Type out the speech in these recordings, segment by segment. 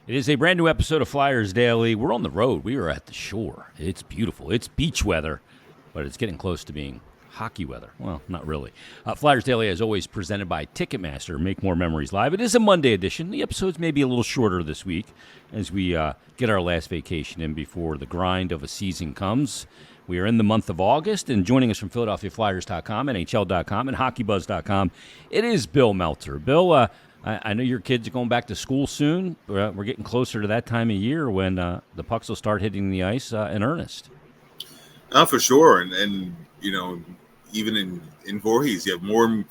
It is a brand new episode of Flyers Daily. We're on the road. We are at the shore. It's beautiful. It's beach weather, but it's getting close to being hockey weather. Well, not really. Flyers Daily, as always, presented by Ticketmaster. Make more memories live. It is a Monday edition. The episodes may be a little shorter this week as we get our last vacation in before the grind of a season comes. We are in the month of August, and joining us from PhiladelphiaFlyers.com, NHL.com, and HockeyBuzz.com, it is Bill Meltzer. Bill, I know your kids are going back to school soon. We're getting closer to that time of year when the pucks will start hitting the ice in earnest. For sure. And even in Voorhees, you have more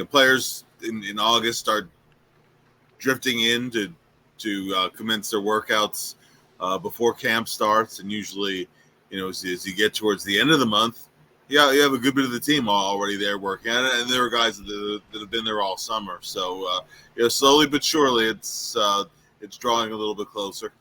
players in August start drifting in to commence their workouts before camp starts. And usually, as you get towards the end of the month, you have a good bit of the team already there working on it, and there are guys that have been there all summer. So, slowly but surely, it's drawing a little bit closer.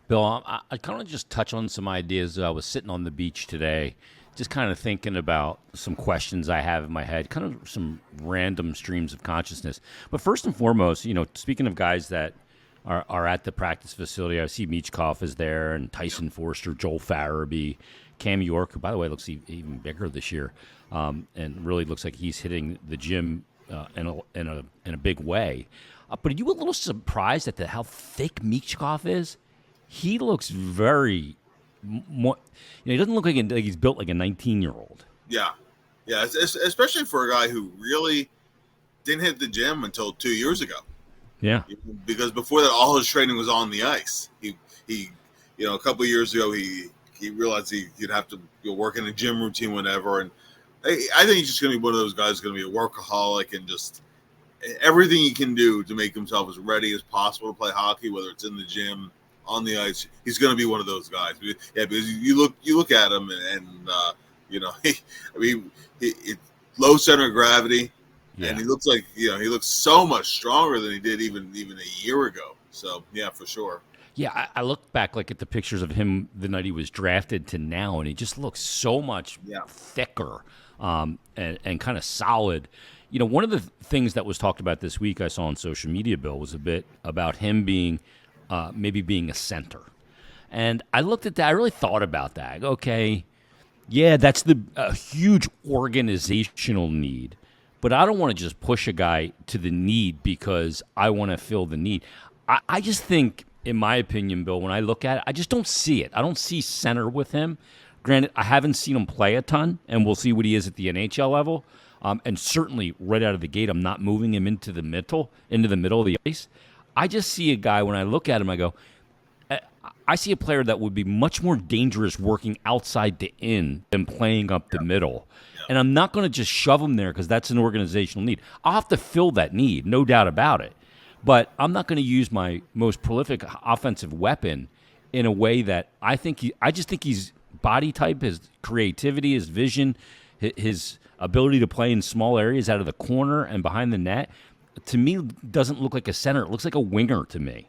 Bill, I kind of just touch on some ideas. I was sitting on the beach today, just kind of thinking about some questions I have in my head, kind of some random streams of consciousness. But first and foremost, speaking of guys that are at the practice facility, I see Michkov is there, and Tyson Foerster, Joel Farabee, Cam York, who, by the way, looks even bigger this year, and really looks like he's hitting the gym in a big way. But are you a little surprised at how thick Michkov is? He looks very more. He doesn't look like he's built like a 19-year-old. Yeah, especially for a guy who really didn't hit the gym until 2 years ago. Yeah, because before that, all his training was on the ice. He a couple of years ago, he realized he'd have to work in a gym routine, whatever. And I think he's just going to be one of those guys who's going to be a workaholic and just everything he can do to make himself as ready as possible to play hockey, whether it's in the gym, on the ice. He's going to be one of those guys. Yeah, because you look at him and low center of gravity, and he looks like he looks so much stronger than he did even a year ago. So yeah, for sure. Yeah, I look back at the pictures of him the night he was drafted to now, and he just looks so much thicker and kind of solid. One of the things that was talked about this week I saw on social media, Bill, was a bit about him being maybe being a center. And I looked at that. I really thought about that. Okay, yeah, that's a huge organizational need. But I don't want to just push a guy to the need because I want to fill the need. I just think, in my opinion, Bill, when I look at it, I just don't see it. I don't see center with him. Granted, I haven't seen him play a ton, and we'll see what he is at the NHL level. And certainly, right out of the gate, I'm not moving him into the middle of the ice. I just see a guy, when I look at him, I go, I see a player that would be much more dangerous working outside the in than playing up the middle. And I'm not going to just shove him there because that's an organizational need. I'll have to fill that need, no doubt about it. But I'm not going to use my most prolific offensive weapon in a way that I just think he's body type, his creativity, his vision, his ability to play in small areas out of the corner and behind the net, to me, doesn't look like a center. It looks like a winger to me.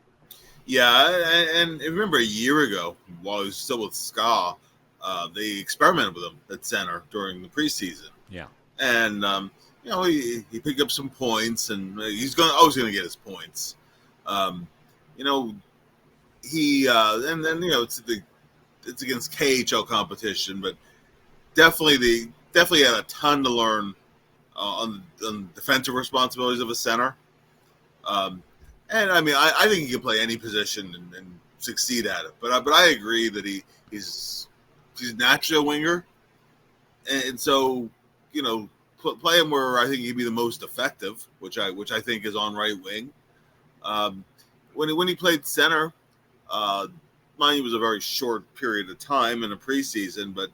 Yeah, and remember a year ago, while he was still with SKA, they experimented with him at center during the preseason. Yeah. And, he picked up some points, and he's always going to get his points. It's against KHL competition, but definitely had a ton to learn on defensive responsibilities of a center. And I mean, I think he can play any position and succeed at it. But I agree that he's naturally a winger, and so play him where I think he'd be the most effective, which I think is on right wing. When he played center, mind you, was a very short period of time in a preseason, but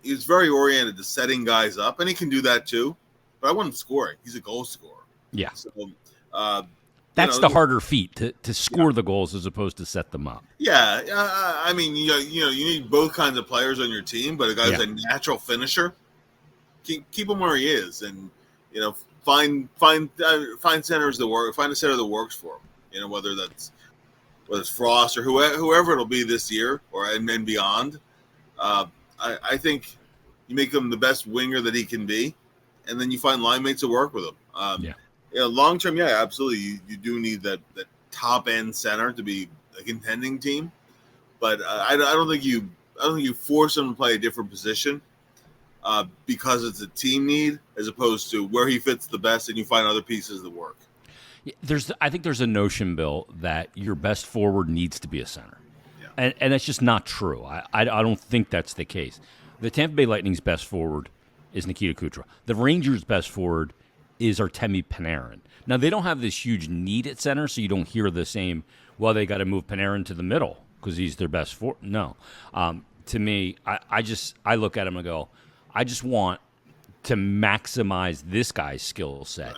he was very oriented to setting guys up, and he can do that too. But I want him scoring. He's a goal scorer. Yeah. So that's the harder feat, to score the goals as opposed to set them up. Yeah, I mean, you need both kinds of players on your team, but a guy who's a natural finisher, keep him where he is, and find centers that work. Find a center that works for him. Whether it's Frost or whoever it'll be this year and beyond. I think you make him the best winger that he can be, and then you find line mates to work with him. Long term, absolutely. You do need that top end center to be a contending team. But I don't think you force them to play a different position because it's a team need, as opposed to where he fits the best, and you find other pieces that work. I think there's a notion, Bill, that your best forward needs to be a center. Yeah. And that's just not true. I don't think that's the case. The Tampa Bay Lightning's best forward is Nikita Kucherov. The Rangers' best forward is Artemi Panarin. Now, they don't have this huge need at center, so you don't hear the same, well, they got to move Panarin to the middle because he's their best forward. No. To me, I look at him and go, I just want to maximize this guy's skill set.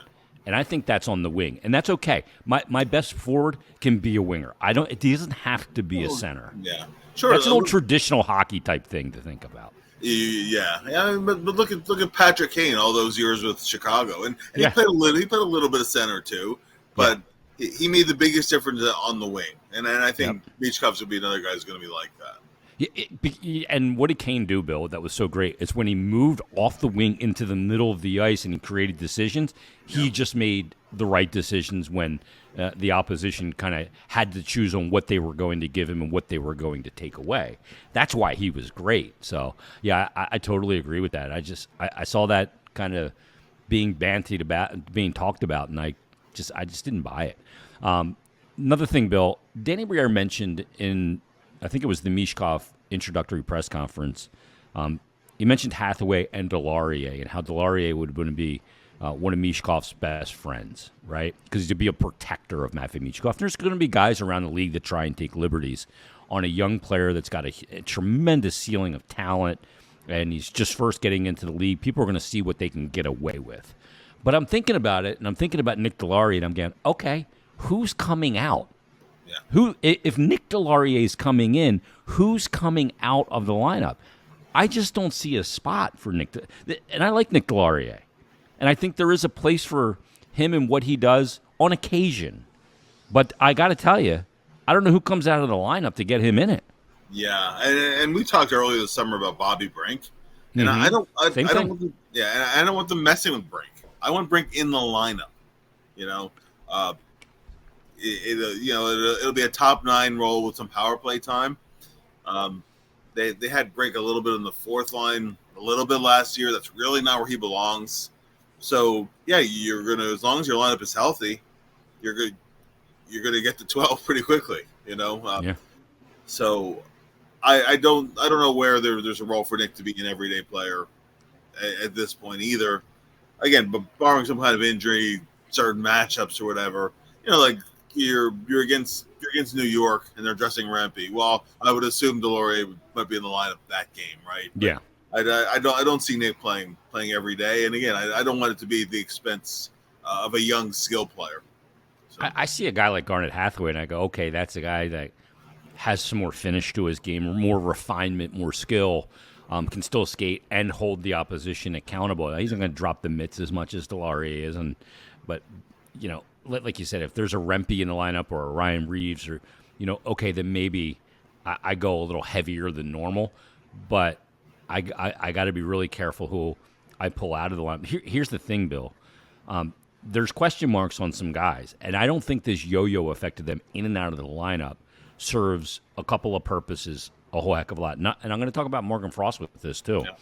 And I think that's on the wing, and that's okay. My best forward can be a winger. It doesn't have to be a center. Yeah, sure. That's an old traditional hockey type thing to think about. Yeah. But look at Patrick Kane all those years with Chicago, and he played a little bit of center too, but he made the biggest difference on the wing. And I think Michkov would be another guy who's going to be like that. And what did Kane do, Bill, that was so great? It's when he moved off the wing into the middle of the ice and he created decisions, he just made the right decisions when the opposition kind of had to choose on what they were going to give him and what they were going to take away. That's why he was great. So, yeah, I totally agree with that. I saw that kind of being bantied about, being talked about, and I just didn't buy it. Another thing, Bill, Danny Briere mentioned in, I think it was the Michkov introductory press conference, he mentioned Hathaway and Delarier and how Delarier would going to be one of Michkov's best friends, right? Because he'd be a protector of Matvei Michkov. There's going to be guys around the league that try and take liberties on a young player that's got a tremendous ceiling of talent, and he's just first getting into the league. People are going to see what they can get away with. But I'm thinking about it, and I'm thinking about Nick Delarier, and I'm going, okay, who's coming out? Who, if Nick Delarier is coming in, who's coming out of the lineup? I just don't see a spot for Nick. And I like Nick Delarier. And I think there is a place for him and what he does on occasion. But I got to tell you, I don't know who comes out of the lineup to get him in it. Yeah, and we talked earlier this summer about Bobby Brink. And I don't want them messing with Brink. I want Brink in the lineup, It'll be a top 9 role with some power play time. They had Brink a little bit in the fourth line, a little bit last year. That's really not where he belongs. So you're gonna, as long as your lineup is healthy, you're gonna get to 12 pretty quickly. So I don't know where there's a role for Nick to be an everyday player at this point either. Again, but barring some kind of injury, certain matchups or whatever, like. You're against New York and they're dressing Rampy. Well, I would assume Delarier might be in the lineup that game, right? Yeah. I don't see Nick playing every day, and again, I don't want it to be at the expense of a young skill player. So. I see a guy like Garnet Hathaway, and I go, okay, that's a guy that has some more finish to his game, more refinement, more skill, can still skate and hold the opposition accountable. He's not going to drop the mitts as much as Delarier is, but like you said, if there's a Rempe in the lineup or a Ryan Reeves or, okay, then maybe I go a little heavier than normal. But I got to be really careful who I pull out of the lineup. Here's the thing, Bill. There's question marks on some guys, and I don't think this yo-yo effect of them in and out of the lineup serves a couple of purposes a whole heck of a lot. And I'm going to talk about Morgan Frost with this too. Yeah.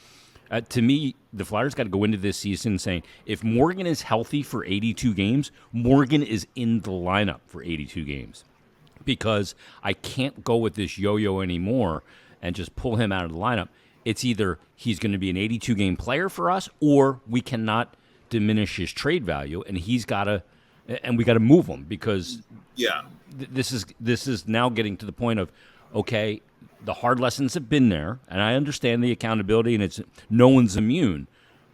To me, the Flyers got to go into this season saying, if Morgan is healthy for 82 games, Morgan is in the lineup for 82 games. Because I can't go with this yo-yo anymore and just pull him out of the lineup. It's either he's going to be an 82-game player for us, or we cannot diminish his trade value, and we got to move him because this is now getting to the point of, okay, the hard lessons have been there, and I understand the accountability, and it's no one's immune.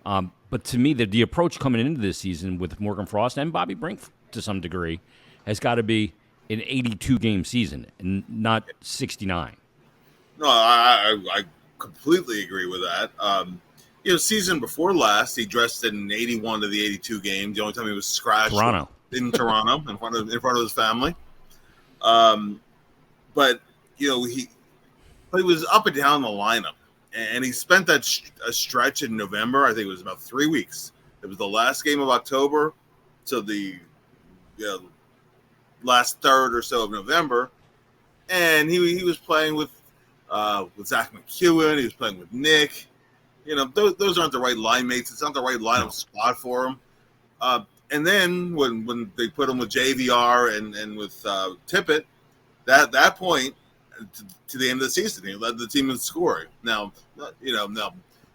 But to me, the approach coming into this season with Morgan Frost and Bobby Brink to some degree has got to be an 82-game season and not 69. No, I completely agree with that. Season before last, he dressed in 81 of the 82 games. The only time he was scratched in Toronto in front of his family. But he was up and down the lineup, and he spent a stretch in November. I think it was about 3 weeks. It was the last game of October, so the last third or so of November, and he was playing with Zach McEwen. He was playing with Nick. Those aren't the right line mates. It's not the right lineup spot for him. And then when they put him with JVR and with Tippett, that point to the end of the season, he led the team in scoring. Now, that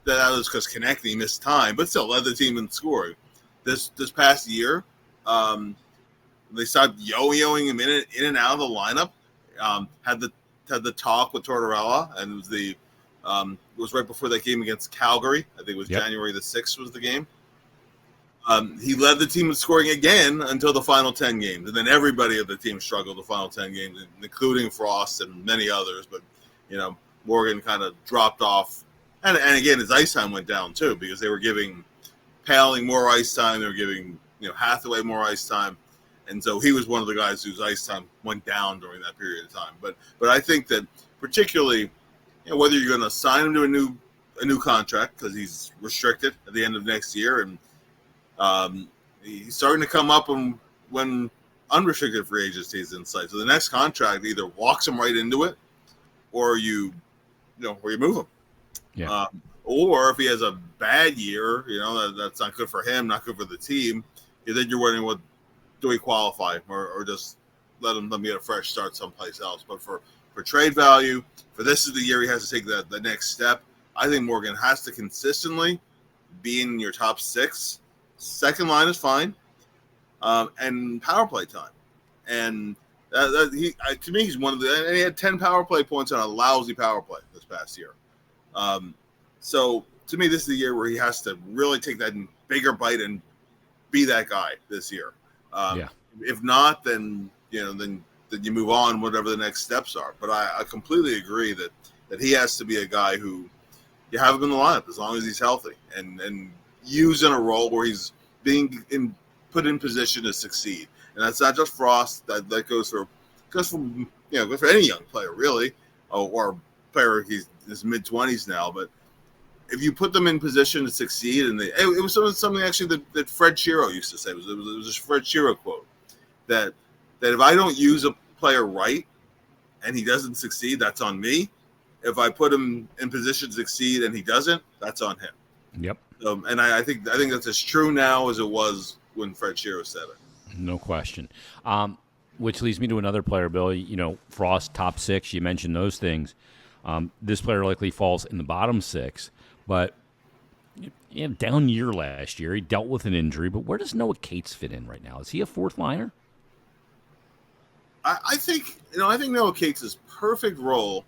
was because Konecny missed time, but still led the team in scoring. This past year, they started yo-yoing him in and out of the lineup. Had the talk with Tortorella, and it was right before that game against Calgary. I think it was January the 6th was the game. He led the team in scoring again until the final 10 games. And then everybody of the team struggled the final 10 games, including Frost and many others. But, Morgan kind of dropped off. And again, his ice time went down, too, because they were giving Paling more ice time. They were giving, Hathaway more ice time. And so he was one of the guys whose ice time went down during that period of time. But I think that particularly, whether you're going to sign him to a new contract because he's restricted at the end of next year, and he's starting to come up when unrestricted free agency is in sight. So the next contract either walks him right into it, or you move him. Yeah. Or if he has a bad year, that's not good for him, not good for the team. Then you're wondering, what do we qualify, or just let him get a fresh start someplace else? But for trade value, for this is the year he has to take the next step. I think Morgan has to consistently be in your top six. Second line is fine, and power play time. And to me, he's one of and he had 10 power play points on a lousy power play this past year. So to me, this is the year where he has to really take that bigger bite and be that guy this year. If not, then you move on, whatever the next steps are. But I completely agree that he has to be a guy who you have him in the lineup as long as he's healthy and used in a role where he's being put in position to succeed. And that's not just Frost. That goes for any young player really, or player he's in his mid-20s now. But if you put them in position to succeed, and it was something actually that Fred Shiro used to say. It was a Fred Shiro quote that if I don't use a player right and he doesn't succeed, that's on me. If I put him in position to succeed and he doesn't, that's on him. Yep. And I think that's as true now as it was when Fred Shiro said it. No question. Which leads me to another player, Bill. Frost, top six. You mentioned those things. This player likely falls in the bottom six. But down year last year. He dealt with an injury. But where does Noah Cates fit in right now? Is he a fourth liner? I think Noah Cates' perfect role.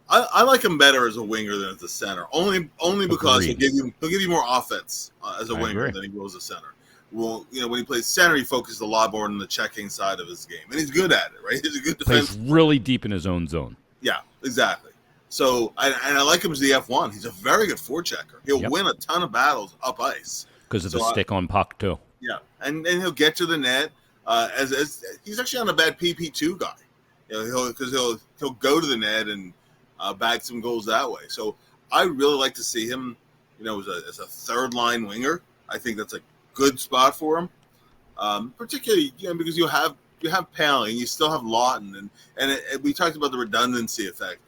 I like him better as a winger than as a center, only because he'll give you more offense as a winger than he will as a center. Well, when he plays center, he focuses a lot more on the checking side of his game, and he's good at it. Right, he's a good defense. Plays really deep in his own zone. Yeah, exactly. So, I like him as the F1. He's a very good forechecker. He'll win a ton of battles up ice because of the stick on puck too. Yeah, and he'll get to the net. As he's actually not a bad PP2 guy. He'll go to the net and bag some goals that way. So I really like to see him, as a third line winger. I think that's a good spot for him, particularly because you have Paling, you still have Lawton, and we talked about the redundancy effect.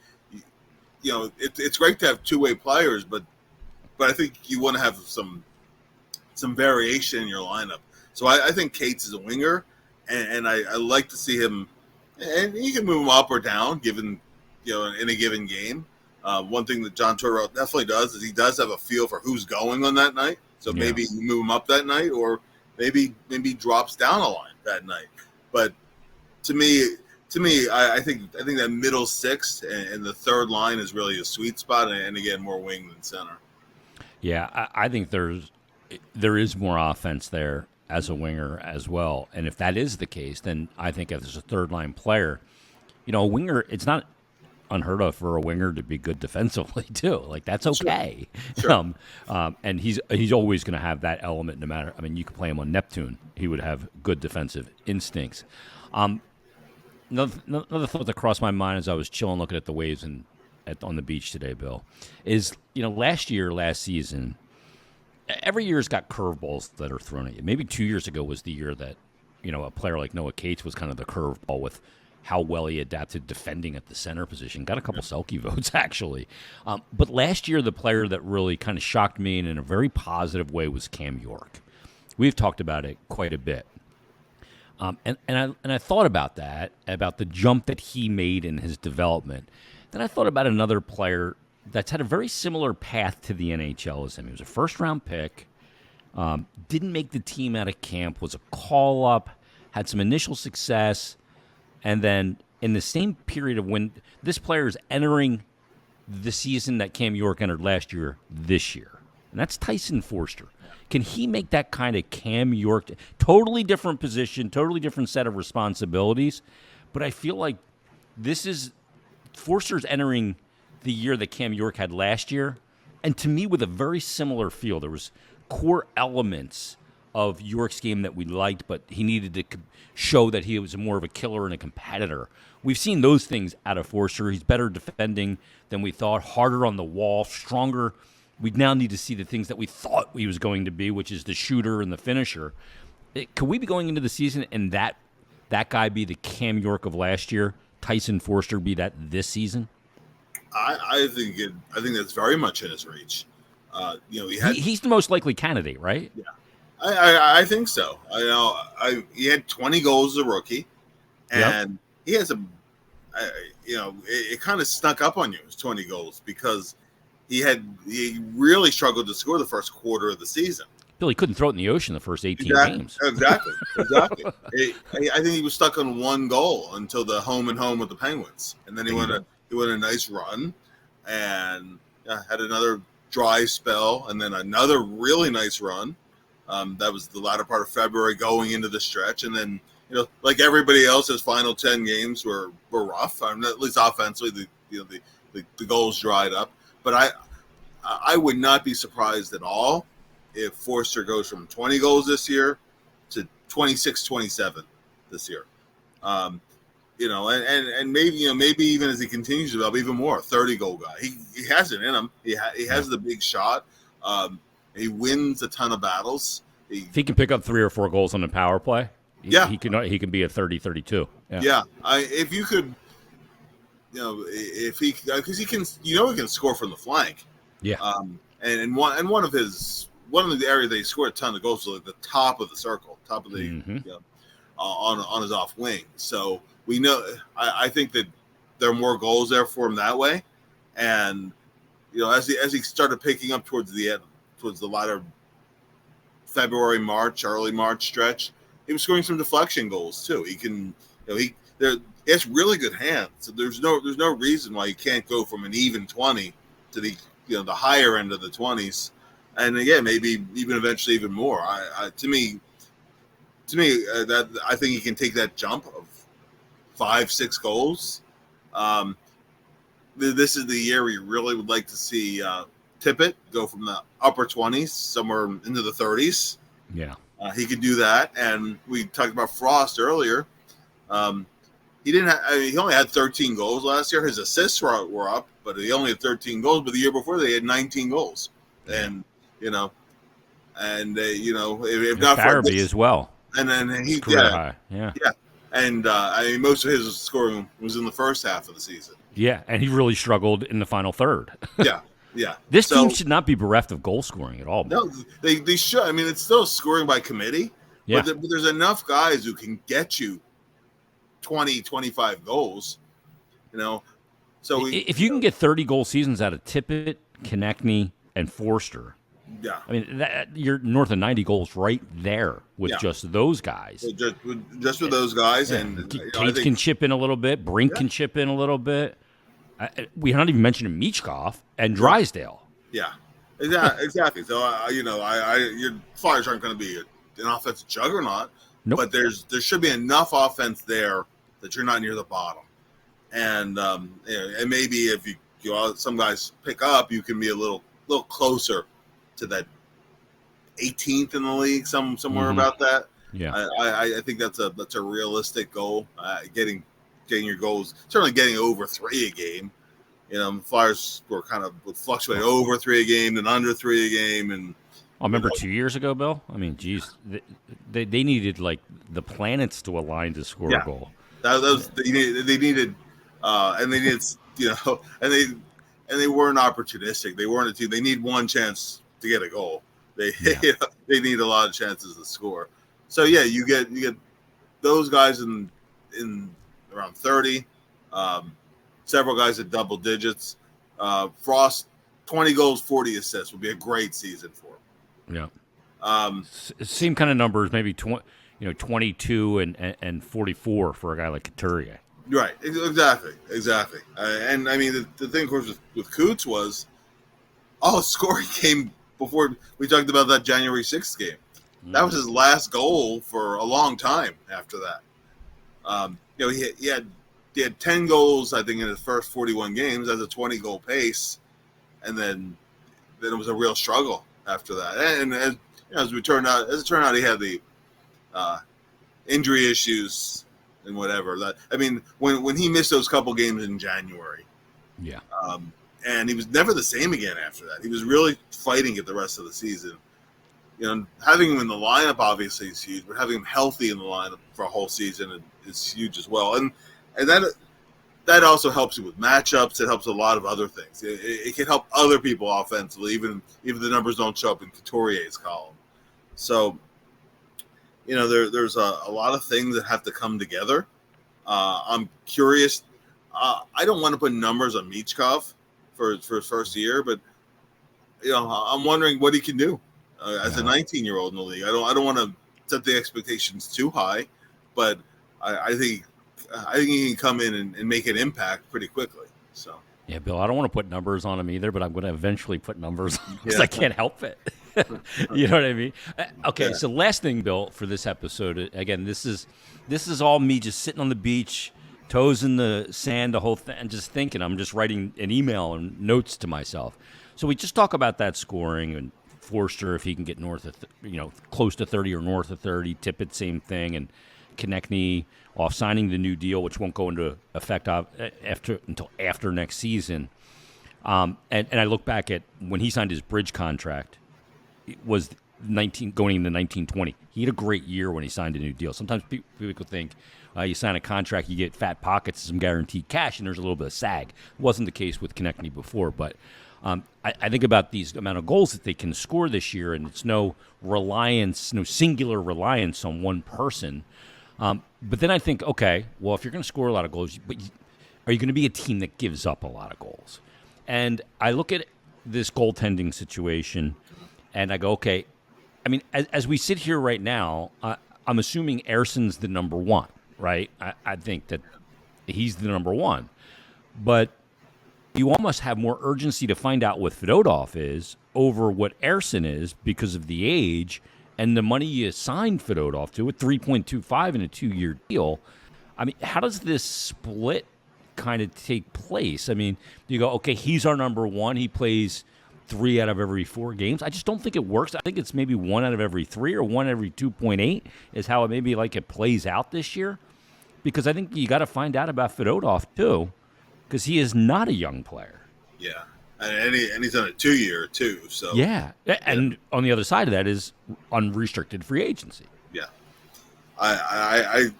It's great to have two-way players, but I think you want to have some variation in your lineup. So I think Cates is a winger, and I like to see him, and you can move him up or down given in a given game. One thing that John Tortorella definitely does is he does have a feel for who's going on that night. So maybe you move him up that night, or maybe drops down a line that night. But to me, I think that middle six and the third line is really a sweet spot, and again, more wing than center. Yeah, I think there is more offense there as a winger as well. And if that is the case, then I think as a third line player, a winger, it's not unheard of for a winger to be good defensively too. Like that's okay. Sure. And he's always going to have that element no matter. I mean, you could play him on Neptune. He would have good defensive instincts. Another thought that crossed my mind as I was chilling looking at the waves on the beach today, Bill, is, last season, every year's got curveballs that are thrown at you. Maybe 2 years ago was the year that, a player like Noah Cates was kind of the curveball with how well he adapted defending at the center position. Got a couple Selke votes, actually. But last year, the player that really kind of shocked me and in a very positive way was Cam York. We've talked about it quite a bit. And I thought about that, about the jump that he made in his development. Then I thought about another player that's had a very similar path to the NHL as him. He was a first-round pick, didn't make the team out of camp, was a call-up, had some initial success, and then in the same period of when this player is entering the season that Cam York entered last year, this year, and that's Tyson Foerster. Can he make that kind of Cam York, totally different position, totally different set of responsibilities, but I feel like this is Foerster's entering the year that Cam York had last year, and to me with a very similar feel. There was core elements of York's game that we liked, but he needed to show that he was more of a killer and a competitor. We've seen those things out of Foerster. He's better defending than we thought, harder on the wall, stronger. We now need to see the things that we thought he was going to be, which is the shooter and the finisher. Could we be going into the season and that guy be the Cam York of last year, Tyson Foerster be that this season? I think that's very much in his reach. He's the most likely candidate, right? Yeah, I think so. He had 20 goals as a rookie, and he has it kind of snuck up on you, his 20 goals, because he really struggled to score the first quarter of the season. Bill, he couldn't throw it in the ocean the first 18 games. Exactly. I think he was stuck on one goal until the home and home with the Penguins, and then he went a nice run, and had another dry spell, and then another really nice run. That was the latter part of February, going into the stretch, and then like everybody else, his final 10 games were rough. At least offensively, the goals dried up. But I would not be surprised at all if Foerster goes from 20 goals this year to 26, 27 this year. And maybe even as he continues to develop even more, 30-goal guy. He has it in him. He has the big shot. He wins a ton of battles. If he can pick up 3 or 4 goals on the power play, he can be a 30-32. Yeah. If you could, because he can score from the flank. Yeah. And one of the areas they scored a ton of goals was at the top of the circle, top of the on his off wing. So we know. I think that there are more goals there for him that way, and as he started picking up towards the latter February, March, early March stretch, he was scoring some deflection goals too. He can, he has really good hands. So there's no reason why he can't go from an even 20 to the higher end of the 20s, and again maybe even eventually even more. To me, that I think he can take that jump of 5-6 goals. This is the year we really would like to see Tippett go from the upper 20s somewhere into the 30s. Yeah, he could do that. And we talked about Frost earlier. He only had 13 goals last year. His assists were up, but he only had 13 goals. But the year before, they had 19 goals. And if not Farabee as well. And then he high. And most of his scoring was in the first half of the season. Yeah, and he really struggled in the final third. Yeah. This team should not be bereft of goal scoring at all. No, they should. I mean, it's still scoring by committee. Yeah. But there's enough guys who can get you 20, 25 goals. So if you can get 30-goal seasons out of Tippett, Konecny, and Foerster, I mean, you're north of 90 goals right there with just those guys. So just with those guys, and Cates can chip in a little bit. Brink can chip in a little bit. We're not even mentioning Michkov and Drysdale. Yeah, exactly. So your Flyers aren't going to be an offensive juggernaut, but there should be enough offense there that you're not near the bottom, and maybe if some guys pick up, you can be a little closer to that 18th in the league, somewhere about that. Yeah, I think that's a realistic goal. Getting your goals, certainly getting over 3 a game. Flyers would fluctuate over 3 a game, then under 3 a game, and. I remember 2 years ago, Bill. I mean, geez, they needed like the planets to align to score a goal. They needed, and they needed, and they weren't opportunistic. They weren't a team. They need one chance to get a goal. They they need a lot of chances to score. So yeah, you get those guys in around 30. Several guys at double digits. Frost, 20 goals, 40 assists would be a great season for him. Yeah. Same kind of numbers, maybe 22 and 44 for a guy like Couturier. Right. Exactly. And I mean, the thing, of course, with Coots was all his scoring came before we talked about that January 6th game. That was his last goal for a long time after that. He had 10 goals, I think, in his first 41 games as a 20-goal pace, and then it was a real struggle after that. And as it turned out, he had the injury issues and whatever. When he missed those couple games in January, and he was never the same again after that. He was really fighting it the rest of the season. Having him in the lineup obviously is huge, but having him healthy in the lineup for a whole season is huge as well. And that also helps you with matchups. It helps a lot of other things. It can help other people offensively, even if the numbers don't show up in Couturier's column. So, there's a lot of things that have to come together. I'm curious. I don't want to put numbers on Michkov for his first year, but I'm wondering what he can do as a 19-year-old in the league. I don't want to set the expectations too high, but I think he can come in and make an impact pretty quickly. So yeah, Bill, I don't want to put numbers on him either, but I'm going to eventually put numbers on because I can't help it. You know what I mean? Okay, so last thing, Bill, for this episode, again, this is all me just sitting on the beach, toes in the sand, the whole thing, and just thinking. I'm just writing an email and notes to myself. So we just talk about that scoring and Foerster, if he can get north of, close to 30 or north of 30. Tippett, same thing, and Konecny off signing the new deal, which won't go into effect until after next season. And I look back at when he signed his bridge contract. It was going into 1920. He had a great year when he signed a new deal. Sometimes people think you sign a contract, you get fat pockets, some guaranteed cash, and there's a little bit of sag. It wasn't the case with Konecny before, but I think about these amount of goals that they can score this year, and it's no singular reliance on one person. But then I think, okay, well, if you're going to score a lot of goals, are you going to be a team that gives up a lot of goals? And I look at this goaltending situation, and I go, okay, I mean, as we sit here right now, I'm assuming Ersson's the number one, right? I think that he's the number one. But you almost have more urgency to find out what Fedotov is over what Ersson is because of the age and the money you signed Fedotov to at 3.25 in a 2-year deal. I mean, how does this split kind of take place? I mean, you go, okay, he's our number one. He plays 3 out of every 4 games. I just don't think it works. I think it's maybe 1 out of every 3 or 1 every 2.8 is how it plays out this year. Because I think you got to find out about Fedotov too, because he is not a young player. Yeah. And he's on a 2-year too. So yeah, and on the other side of that is unrestricted free agency. Yeah, I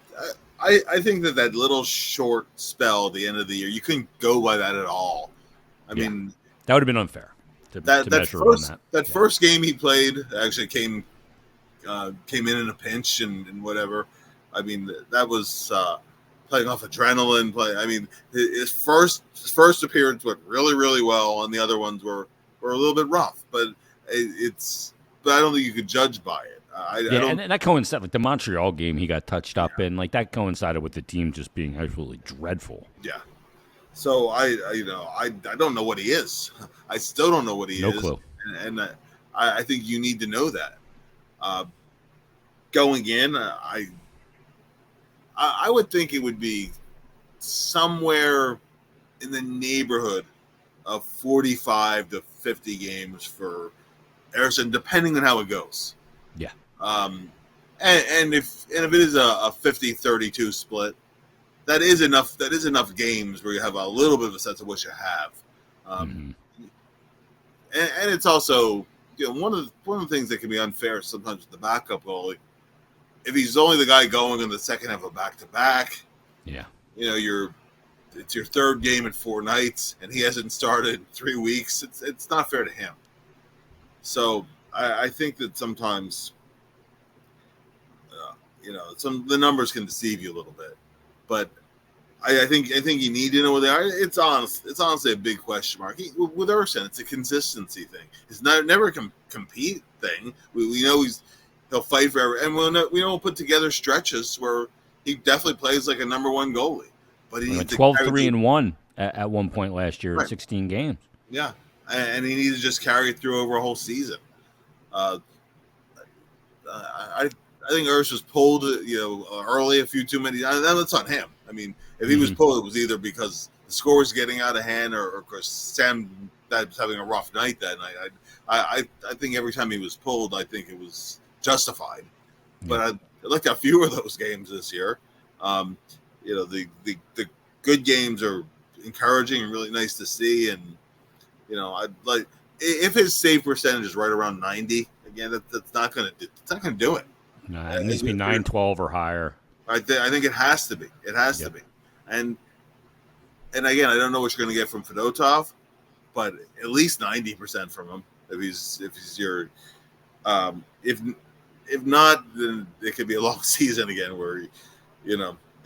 think that little short spell at the end of the year, you couldn't go by that at all. I mean, that would have been unfair to measure on that. That first game he played actually came in a pinch and whatever. I mean, that was playing off adrenaline. I mean, his first appearance went really, really well, and the other ones were a little bit rough. But but I don't think you could judge by it. And that coincided, like the Montreal game, he got touched up in, like that coincided with the team just being absolutely dreadful. Yeah. So I don't know what he is. I still don't know what he is. No clue. And I think you need to know that. Going in, I would think it would be somewhere in the neighborhood of 45 to 50 games for Ersson, depending on how it goes. Yeah. And if it is a 50-32 split, that is enough games where you have a little bit of a sense of what you have. And it's also one of the things that can be unfair sometimes with the backup goalie. If he's only the guy going in the second half of back-to-back, Yeah. It's your third game in 4 nights, and he hasn't started in 3 weeks. It's not fair to him. So I think that sometimes, the numbers can deceive you a little bit, but I think you need to know where they are. It's honestly a big question mark. With Erson, it's a consistency thing. It's never a compete thing. We know he'll fight forever, and we'll put together stretches where he definitely plays like a number one goalie. But he needs 12-3-1 at one point last year in 16 games. Yeah, and he needs to just carry it through over a whole season. I think Urs was pulled, early a few too many. That's on him. I mean, if he was pulled, it was either because the score was getting out of hand, or because Sam was having a rough night that night. I think every time he was pulled, I think it was justified. Yeah. But I looked at fewer of those games this year. The good games are encouraging and really nice to see, and I'd like if his save percentage is right around 90. Again, that's not going to do it. No, it needs to be 912 or higher. I think it has to be. It has to be. And again, I don't know what you're going to get from Fedotov, but at least 90% from him. If he's your, if not, then it could be a long season again where,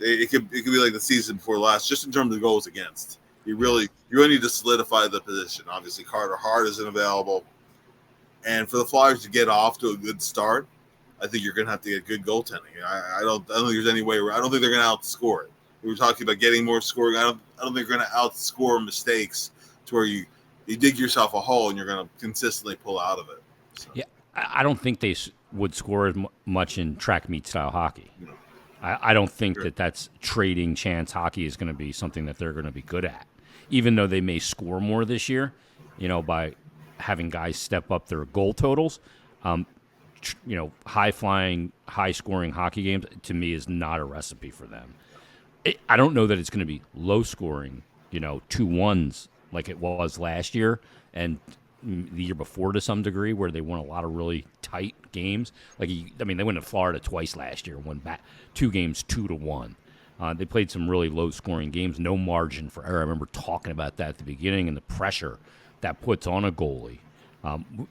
it could be like the season before last, just in terms of goals against. You really need to solidify the position. Obviously, Carter Hart isn't available, and for the Flyers to get off to a good start, I think you're going to have to get good goaltending. I don't think there's any way. I don't think they're going to outscore it. We were talking about getting more scoring. I don't think they're going to outscore mistakes to where you dig yourself a hole and you're going to consistently pull out of it. So. Yeah, I don't think they would score as much in track meet style hockey. No. I don't think that's trading chance hockey is going to be something that they're going to be good at, even though they may score more this year, by having guys step up their goal totals. High-flying, high-scoring hockey games, to me, is not a recipe for them. I don't know that it's going to be low-scoring, 2-1s like it was last year and the year before to some degree, where they won a lot of really tight games. They went to Florida twice last year, won back 2 games 2-1. They played some really low-scoring games, no margin for error. I remember talking about that at the beginning and the pressure that puts on a goalie.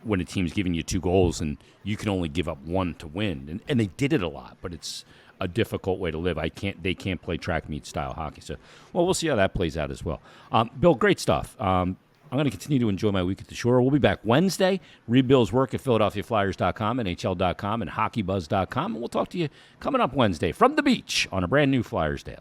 When a team's giving you 2 goals and you can only give up 1 to win. And they did it a lot, but it's a difficult way to live. They can't play track meet style hockey. So, we'll see how that plays out as well. Bill, great stuff. I'm going to continue to enjoy my week at the Shore. We'll be back Wednesday. Read Bill's work at PhiladelphiaFlyers.com, NHL.com, and HockeyBuzz.com. And we'll talk to you coming up Wednesday from the beach on a brand new Flyers Daily.